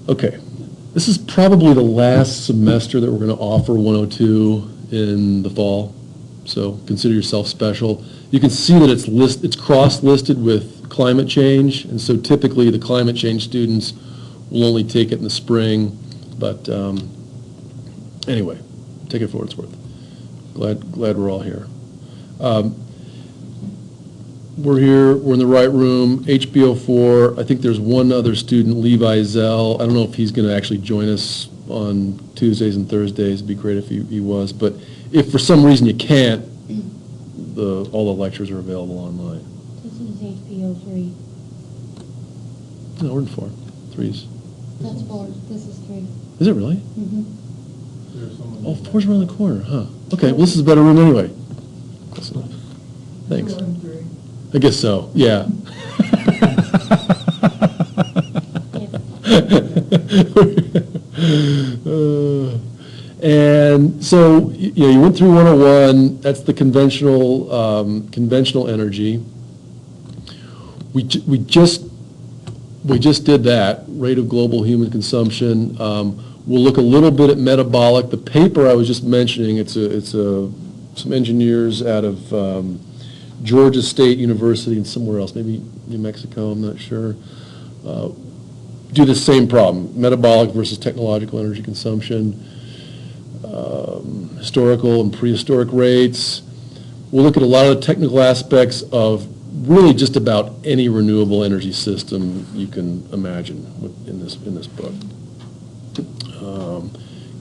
Okay, this is probably the last semester that we're going to offer 102 in the fall, so consider yourself special. You can see that it's cross-listed with climate change, and so typically the climate change students will only take it in the spring, but anyway, take it for what it's worth. Glad we're all here. We're here, we're in the right room, HBO4. I think there's one other student, Levi Zell. I don't know if he's going to actually join us on Tuesdays and Thursdays. It'd be great if he was. But if for some reason you can't, all the lectures are available online. This is HBO 3. No, we're in 4. 3's. That's 4. This is 3. Is it really? Mm-hmm. Oh, 4's around the corner, huh? Okay, well, this is a better room anyway. Close enough. Thanks. I guess so, yeah. And so, you went through 101. That's the conventional energy. We just did that, rate of global human consumption. We'll look a little bit at metabolic. The paper I was just mentioning, it's some engineers out of Georgia State University and somewhere else, maybe New Mexico, I'm not sure, do the same problem, metabolic versus technological energy consumption, historical and prehistoric rates. We'll look at a lot of the technical aspects of really just about any renewable energy system you can imagine in this book.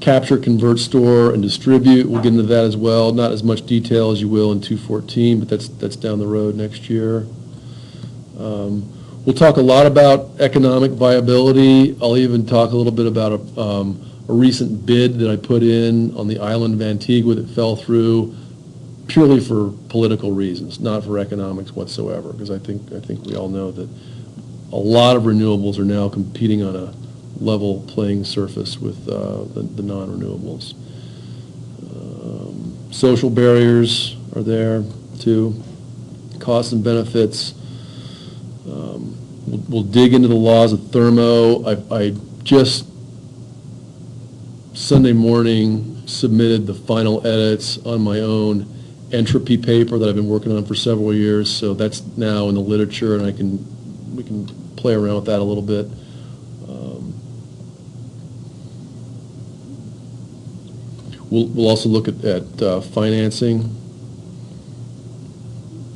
Capture, convert, store, and distribute. We'll get into that as well. Not as much detail as you will in 214, but that's down the road next year. We'll talk a lot about economic viability. I'll even talk a little bit about a recent bid that I put in on the island of Antigua that fell through purely for political reasons, not for economics whatsoever, because I think we all know that a lot of renewables are now competing on a level playing surface with the non-renewables. Social barriers are there too, costs and benefits. We'll dig into the laws of thermo. I just Sunday morning submitted the final edits on my own entropy paper that I've been working on for several years, so that's now in the literature, and we can play around with that a little bit. We'll also look at financing.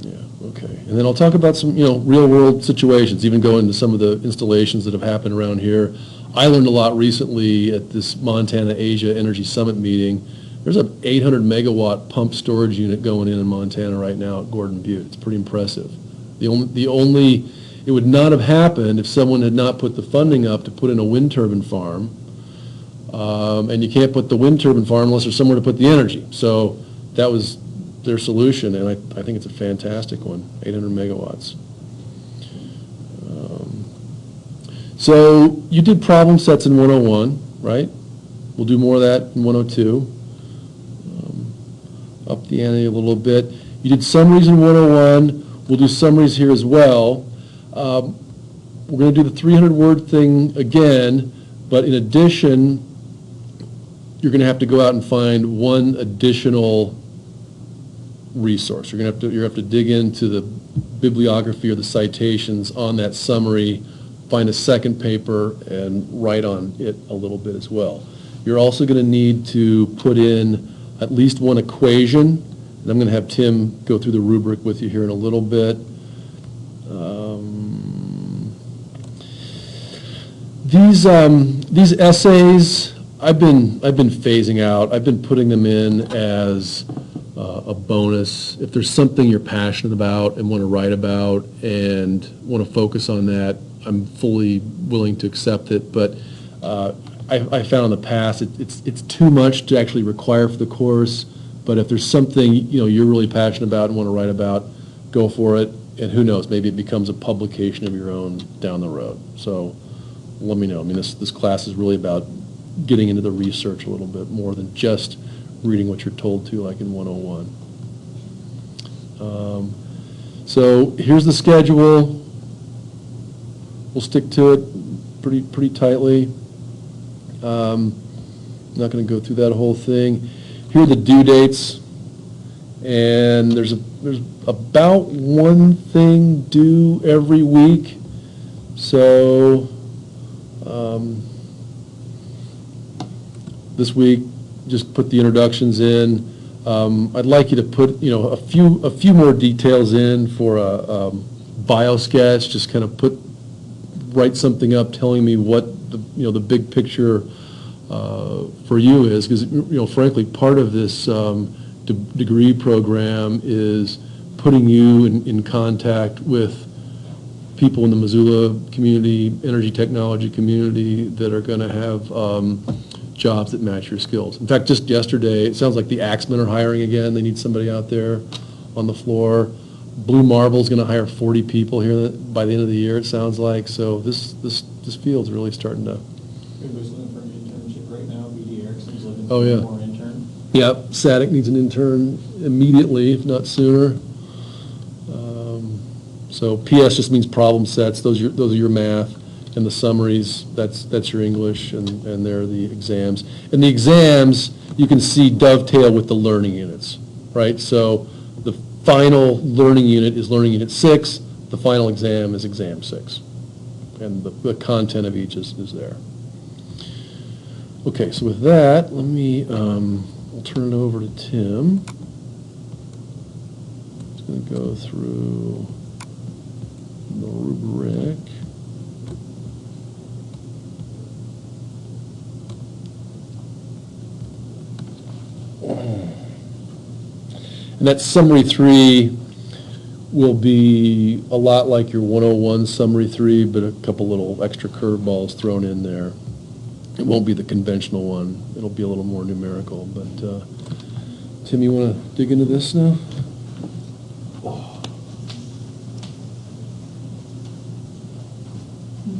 Yeah, okay. And then I'll talk about some, real-world situations, even go into some of the installations that have happened around here. I learned a lot recently at this Montana Asia Energy Summit meeting. There's an 800-megawatt pump storage unit going in Montana right now at Gordon Butte. It's pretty impressive. It would not have happened if someone had not put the funding up to put in a wind turbine farm. And you can't put the wind turbine farm unless there's somewhere to put the energy. So that was their solution, and I think it's a fantastic one, 800 megawatts. So you did problem sets in 101, right? We'll do more of that in 102. Up the ante a little bit. You did summaries in 101. We'll do summaries here as well. We're going to do the 300-word thing again, but in addition, you're going to have to go out and find one additional resource. You're going to have to dig into the bibliography or the citations on that summary, find a second paper, and write on it a little bit as well. You're also going to need to put in at least one equation, and I'm going to have Tim go through the rubric with you here in a little bit. These essays, I've been phasing out. I've been putting them in as a bonus. If there's something you're passionate about and want to write about and want to focus on that, I'm fully willing to accept it. But I found in the past it's too much to actually require for the course. But if there's something you're really passionate about and want to write about, go for it. And who knows, maybe it becomes a publication of your own down the road. So let me know. I mean, this class is really about getting into the research a little bit more than just reading what you're told to, like in 101. So here's the schedule. We'll stick to it pretty tightly. Not going to go through that whole thing. Here are the due dates, and there's about one thing due every week. So this week, just put the introductions in. I'd like you to put, a few more details in for a bio sketch. Just kind of write something up telling me what the big picture for you is, because frankly, part of this degree program is putting you in contact with people in the Missoula community, energy technology community, that are going to have jobs that match your skills. In fact, just yesterday, it sounds like the Axemen are hiring again. They need somebody out there on the floor. Blue Marble's going to hire 40 people here by the end of the year, it sounds like. So this field's really starting to. Everybody's looking for an internship right now. BD Erickson's looking Oh, for yeah. more intern. Yep, SADC needs an intern immediately, if not sooner. So PS just means problem sets. Those are your math, and the summaries, that's your English, and they're the exams. And the exams, you can see dovetail with the learning units, right? So the final learning unit is learning unit 6. The final exam is exam 6, and the content of each is there. Okay, so with that, let me, I'll turn it over to Tim. He's going to go through the rubric. And that summary 3 will be a lot like your 101 summary 3, but a couple little extra curveballs thrown in there. It won't be the conventional one. It'll be a little more numerical. But Tim, you want to dig into this now?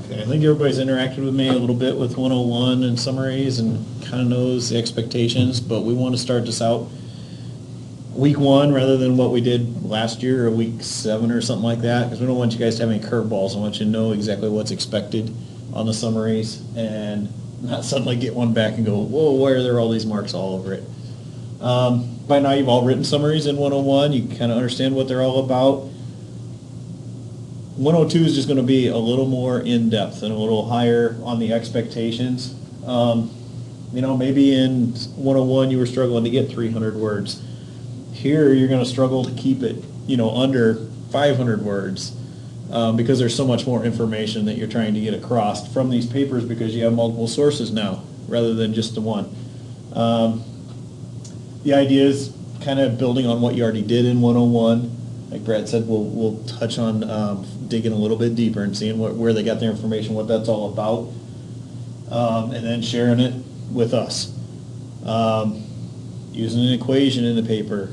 Okay, I think everybody's interacted with me a little bit with 101 and summaries and kind of knows the expectations, but we want to start this out week 1 rather than what we did last year or week 7 or something like that, because we don't want you guys to have any curveballs. I want you to know exactly what's expected on the summaries and not suddenly get one back and go, whoa, why are there all these marks all over it? By now you've all written summaries in 101. You kind of understand what they're all about. 102 is just going to be a little more in-depth and a little higher on the expectations. Maybe in 101 you were struggling to get 300 words. Here you're going to struggle to keep it, under 500 words because there's so much more information that you're trying to get across from these papers because you have multiple sources now rather than just the one. The idea is kind of building on what you already did in 101. Like Brad said, we'll touch on digging a little bit deeper and seeing where they got their information, what that's all about, and then sharing it with us. Using an equation in the paper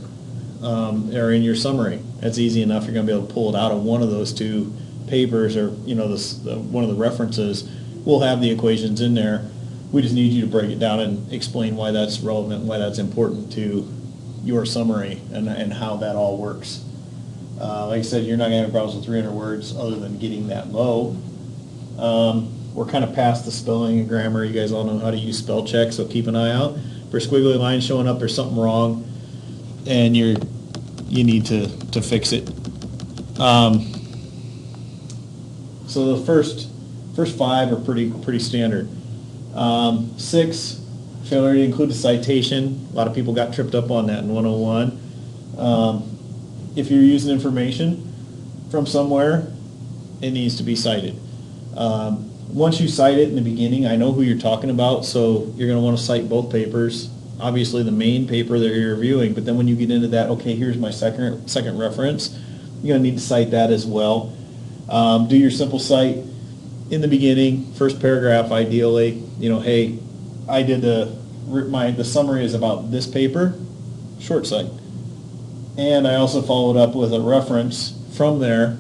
or in your summary. That's easy enough. You're going to be able to pull it out of one of those two papers or one of the references. We'll have the equations in there. We just need you to break it down and explain why that's relevant, why that's important to your summary and how that all works. Like I said, you're not going to have problems with 300 words other than getting that low. We're kind of past the spelling and grammar. You guys all know how to use spell check, so keep an eye out for squiggly lines showing up. There's something wrong, and you need to fix it. So the first 5 are pretty standard. 6, failure to include a citation. A lot of people got tripped up on that in 101. If you're using information from somewhere, it needs to be cited. Once you cite it in the beginning, I know who you're talking about, so you're going to want to cite both papers. Obviously the main paper that you're reviewing, but then when you get into that, okay, here's my second reference, you're going to need to cite that as well. Do your simple cite in the beginning, first paragraph ideally, hey, I did the summary is about this paper, short cite. And I also followed up with a reference from there,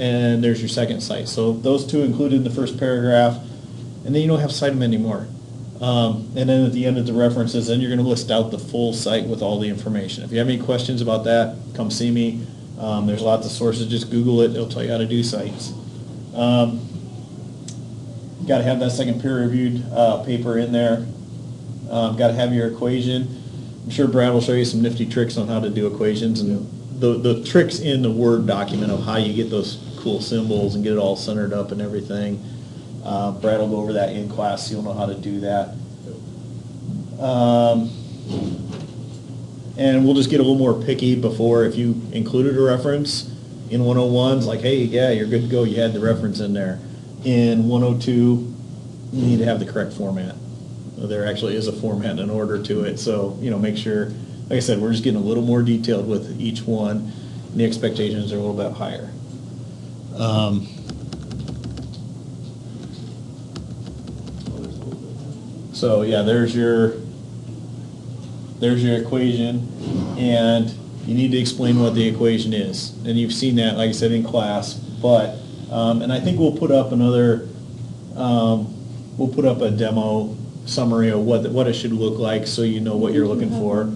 and there's your second cite. So those two included in the first paragraph, and then you don't have to cite them anymore. And then at the end of the references, then you're going to list out the full site with all the information. If you have any questions about that, come see me. There's lots of sources. Just Google it. It'll tell you how to do cites. Got to have that second peer-reviewed paper in there. Got to have your equation. I'm sure Brad will show you some nifty tricks on how to do equations and the tricks in the Word document of how you get those cool symbols and get it all centered up and everything. Brad will go over that in class, so you'll know how to do that. And we'll just get a little more picky before, if you included a reference in 101s, like, hey, yeah, you're good to go, you had the reference in there. In 102, you need to have the correct format. There actually is a format and an order to it, so, make sure, like I said, we're just getting a little more detailed with each one, and the expectations are a little bit higher. So, yeah, there's your equation, and you need to explain what the equation is. And you've seen that, like I said, in class, but, and I think we'll put up another, we'll put up a demo summary of what it should look like, so you know what you're looking for. I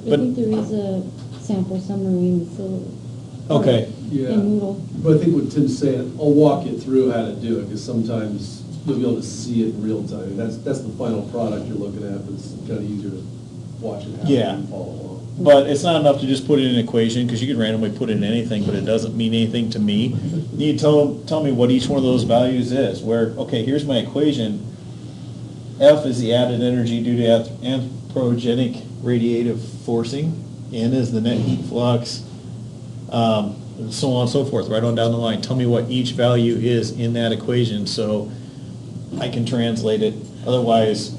But, think there is a sample summary in the syllabus. okay, Yeah, In Moodle. but I think what Tim's saying, I'll walk you through how to do it, because sometimes you'll be able to see it in real time. That's the final product you're looking at, but it's kind of easier to watch it happen Yeah. and follow along. but it's not enough to just put it in an equation, because you can randomly put in anything, but it doesn't mean anything to me. You need to tell me what each one of those values is, where, okay, here's my equation. F is the added energy due to anthropogenic radiative forcing. N is the net heat flux, and so on and so forth, right on down the line. Tell me what each value is in that equation so I can translate it. Otherwise,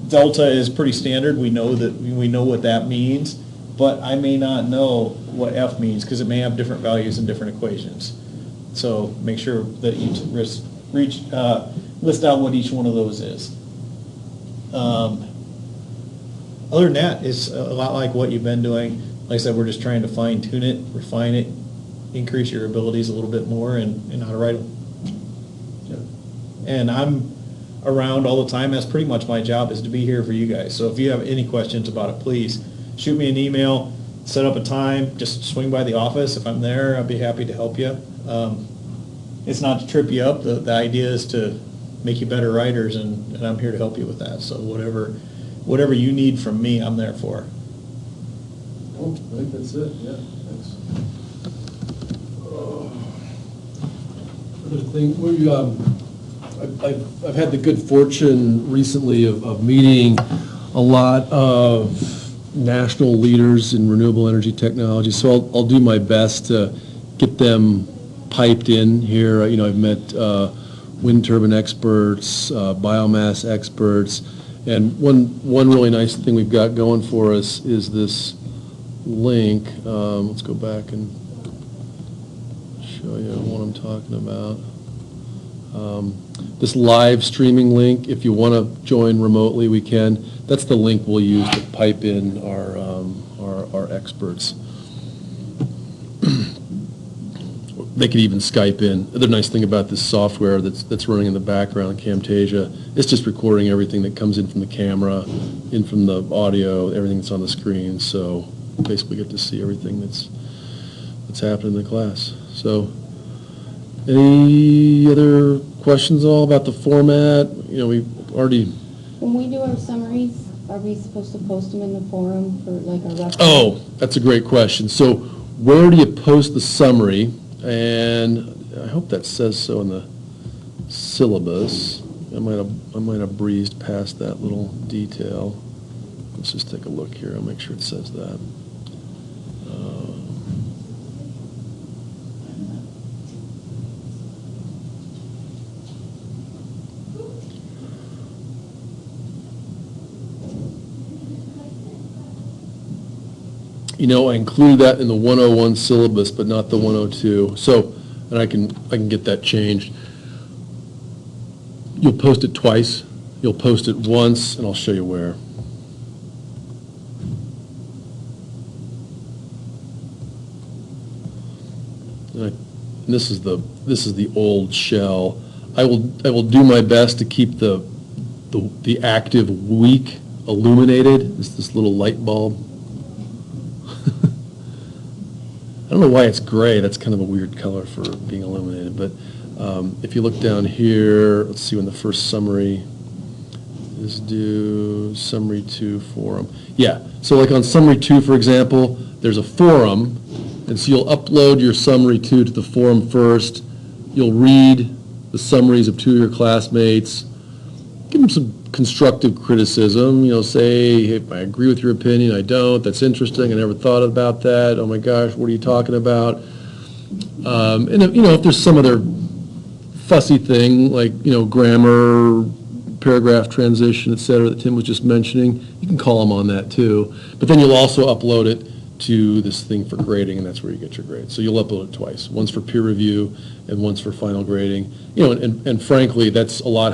delta is pretty standard. We know what that means, but I may not know what F means because it may have different values in different equations. So make sure that you list out what each one of those is. Other than that, it's a lot like what you've been doing. Like I said, we're just trying to fine tune it, refine it, increase your abilities a little bit more and how to write them. And I'm around all the time. That's pretty much my job, is to be here for you guys. So if you have any questions about it, please shoot me an email, set up a time, just swing by the office. If I'm there, I'll be happy to help you. It's not to trip you up. The idea is to make you better writers, and I'm here to help you with that. So whatever you need from me, I'm there for. Oh, I think that's it, yeah, thanks. Other thing, I've had the good fortune recently of meeting a lot of national leaders in renewable energy technology, so I'll do my best to get them piped in here. I've met wind turbine experts, biomass experts, and one really nice thing we've got going for us is this link. Let's go back and show you what I'm talking about. This live streaming link, if you want to join remotely, we can. That's the link we'll use to pipe in our experts. They could even Skype in. The other nice thing about this software that's running in the background, Camtasia, it's just recording everything that comes in from the camera, in from the audio, everything that's on the screen. So basically get to see everything that's happening in the class. So any other questions at all about the format? We've already... When we do our summaries, are we supposed to post them in the forum for like a reference? Oh, that's a great question. So where do you post the summary? And I hope that says so in the syllabus. I might have breezed past that little detail. Let's just take a look here. I'll make sure it says that. I included that in the 101 syllabus, but not the 102. So, and I can get that changed. You'll post it twice. You'll post it once, and I'll show you where. And this is the old shell. I will do my best to keep the active week illuminated. It's this little light bulb. I don't know why it's gray. That's kind of a weird color for being illuminated, but If you look down here, let's see when the first summary is due, summary 2 forum. Yeah, so like on summary 2, for example, there's a forum, and so you'll upload your summary 2 to the forum first. You'll read the summaries of 2 of your classmates, give them some constructive criticism, say, hey, I agree with your opinion, I don't, that's interesting, I never thought about that, oh my gosh, what are you talking about? And if there's some other fussy thing, like, grammar, paragraph transition, et cetera, that Tim was just mentioning, you can call them on that too. But then you'll also upload it to this thing for grading, and that's where you get your grade. So you'll upload it twice, once for peer review and once for final grading. And frankly, that's a lot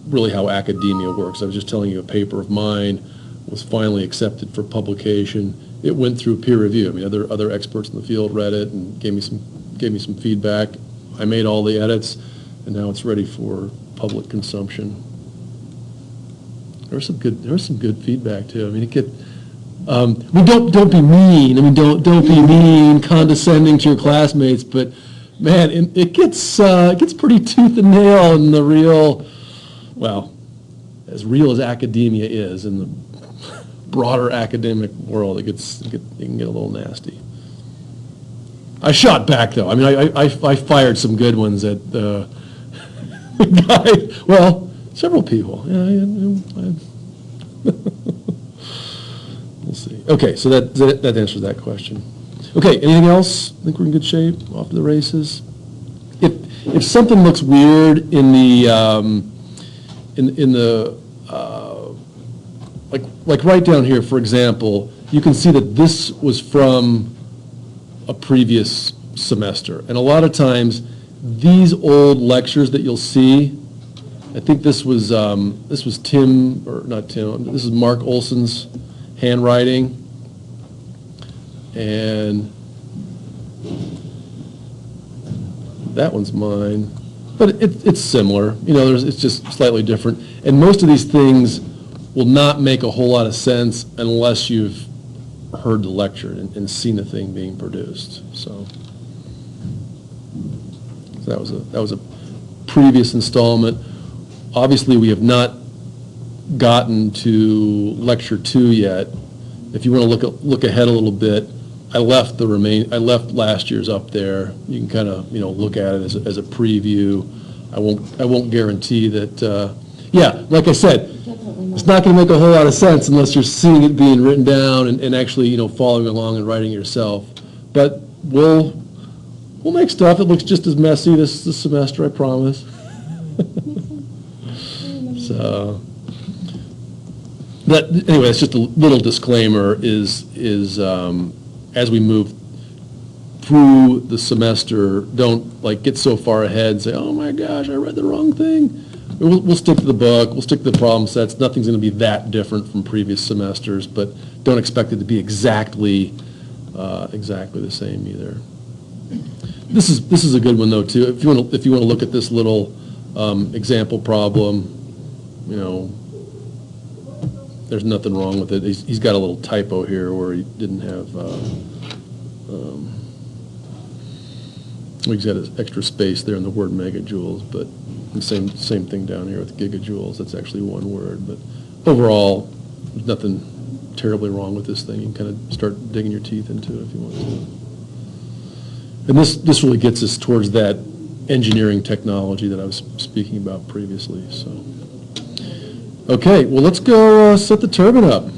really how academia works. I was just telling you a paper of mine was finally accepted for publication. It went through peer review. I mean, other experts in the field read it and gave me some feedback. I made all the edits, and now it's ready for public consumption. There was some good feedback too. I mean, don't be mean. I mean, don't be mean, condescending to your classmates. But man, it gets pretty tooth and nail in the real. Well, as real as academia is in the broader academic world, it can get a little nasty. I shot back though. I mean, I fired some good ones at the guy. Well, several people. Yeah. We'll see. Okay, so that answers that question. Okay, anything else? I think we're in good shape. Off to the races. If something looks weird in the like right down here, for example, you can see that this was from a previous semester. And a lot of times, these old lectures that you'll see, I think this was Tim, or not Tim, this is Mark Olson's handwriting. And that one's mine. But it's similar, it's just slightly different. And most of these things will not make a whole lot of sense unless you've heard the lecture and seen the thing being produced. So that was a previous installment. Obviously, we have not gotten to lecture 2 yet. If you want to look ahead a little bit, I left last year's up there. You can kind of look at it as a preview. I won't guarantee that. Like I said, it's not going to make a whole lot of sense unless you're seeing it being written down and actually following along and writing it yourself. But we'll make stuff. It looks just as messy this semester, I promise. So. But anyway, it's just a little disclaimer is as we move through the semester, don't get so far ahead and say, oh my gosh, I read the wrong thing. We'll stick to the book, we'll stick to the problem sets. Nothing's going to be that different from previous semesters, but don't expect it to be exactly the same either. This is a good one though too. If you want to look at this little example problem, there's nothing wrong with it. He's got a little typo here where he didn't have, he's got his extra space there in the word megajoules, but the same thing down here with gigajoules. That's actually one word, but overall, there's nothing terribly wrong with this thing. You can kind of start digging your teeth into it if you want to. And this really gets us towards that engineering technology that I was speaking about previously, so. Okay, well, let's go set the turbine up.